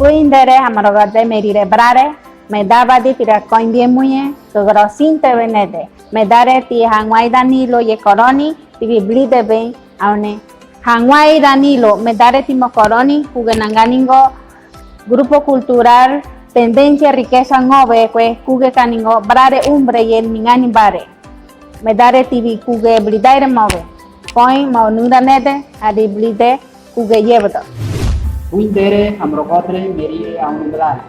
indere hamarogade merire brare me daba di tira coin bien muye to grosinte venede me dare ti hangwai danilo ye coroni ti blide ben aune hangwai danilo me dare ti mocoroni kugenanganingo grupo cultural tendencia riqueza ngove kwe kuge kaningo brare umbre yen mingani bare me dare ti kuge blidaire move coin mau nura nede adi blide kuge yebdo Uindere amrogotre merire auninglar.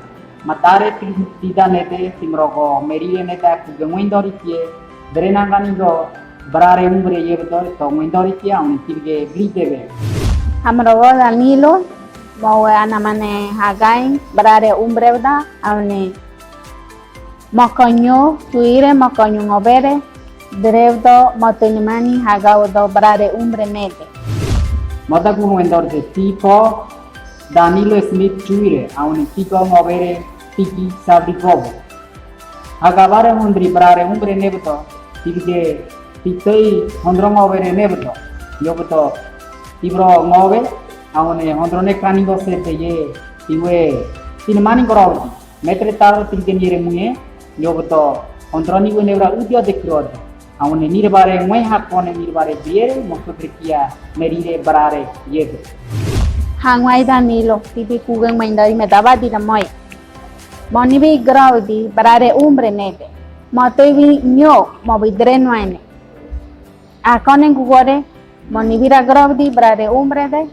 Matare tida nete simrogo merire neta kugemuindori tie drenanganigo brare umbre yebdo to muindori tie aunintirge blidebe. Amrogo Danilo mau anamane hagai brare umbre bda auni mokonyo tuire mokonyo ngobere drevdo motonimani hagaudo brare umbre mete. Mata kugendorte tipo Danilo Smith Chuire, aun tico movere tiki sabri probo. Agabare hundri brare umbre nebto, tiki titoi hondro movere nebto. Yobuto tibro move, aun hondrone canigo sete ye, tiwe tinmani gorauti. Metre taro tiki nire muye, yobuto hondroni we nebra udio de crod. Aun nirbare mue hakone nirbare biere, mosotrikia merire brare yebe. Hangwai Danilo, tipi kugang maindari medaba di namoy. Monibi graudi, brare umbre nete. Motoibi nyo, mobidre nuene. Akonen kugore, monibira graudi, brare umbre de.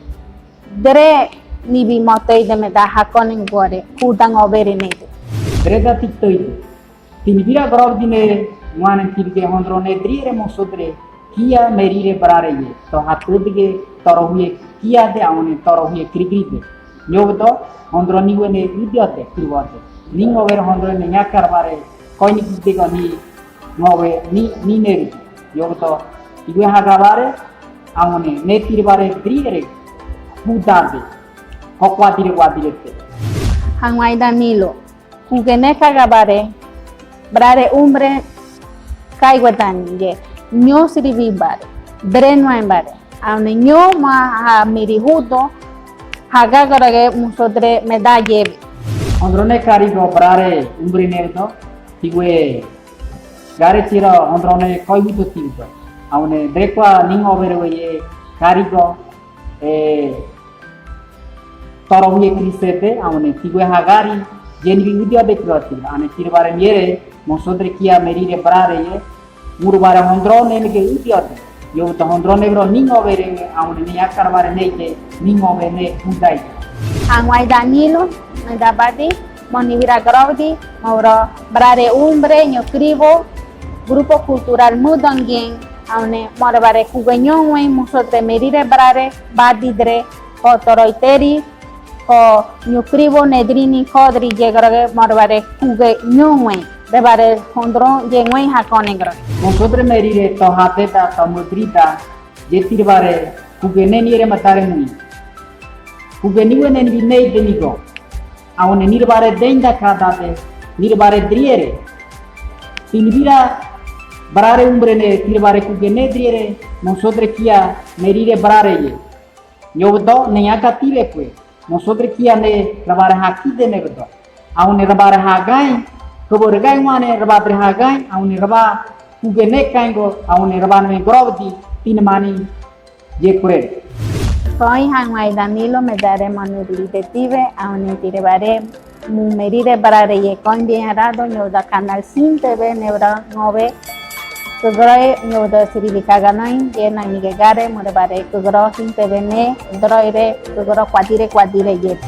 Dre nibi motoi de meda hakonen kugore, kudang obere nete. Dreda titoi. Tinibira graudi ne, muanen tibige hondrone drire mosodre, kia merire brare ye. To hatudige torohie kia de aune torohie krigride. Nyobuto hondroni wene idiote kriwate. Ningo ver hondrone nyakar bare koini kidego ni ngove ni neri. Nyobuto iwe hagabare aune netir bare drire kudade. Kokwadire wadirete. Hangwai Danilo, kugene kagabare, brare umbre kaigwatani ye. Nyo siribi bare, drenuen bare. Aune nyo ma ha mirihudo hagagarage musodre medaye. Hondrone karigo brare umbre nerdo tigue gare tiro hondrone koibuto tigo. Aune drekwa ningo verwe karigo torohie krisete aune tigue hagari jenvi udio de kroti ane tirbare miere musodre kia merire brare ye murbare hondrone nige udio yo to hondrone bro ningo vere aun ni akarvare neite ningo vene hundai Hangwai Danilo medabadi monivira graudi mauro brare umbre nyokrivo grupo cultural mudangien aune morbare kugenyongwe musotre merire brare badidre ko toroiteri ko nyokrivo nedrini kodri jegrage morbare kugenyongwe debare hondron jengwe hakonegro nosotros merire to hateta to mudrita jetirvare kugene nire matare mui kugeni wene ni nei denigo aune nirbare denda kadate nirbare driere tinvira brare umbre ne nirbare kugene driere nosotros kia merire brare ye yodo ne akative kwe nosotros kia ne rabare hakide negdo aune rabare hagai Kobo regai wane raba berhagai, auni raba kugene kaingo, auni raba me grovdi tinmani je kure. Koi hangwai Danilo medare manudlitetive, auni tirebare mumerire barare ye coin bien harado, nyoda canal 5 TV nebra 9, kugroe nyoda siribika ganain, ye na migegare murebare kugro 5 TV ne, droire kugro kwadire ye.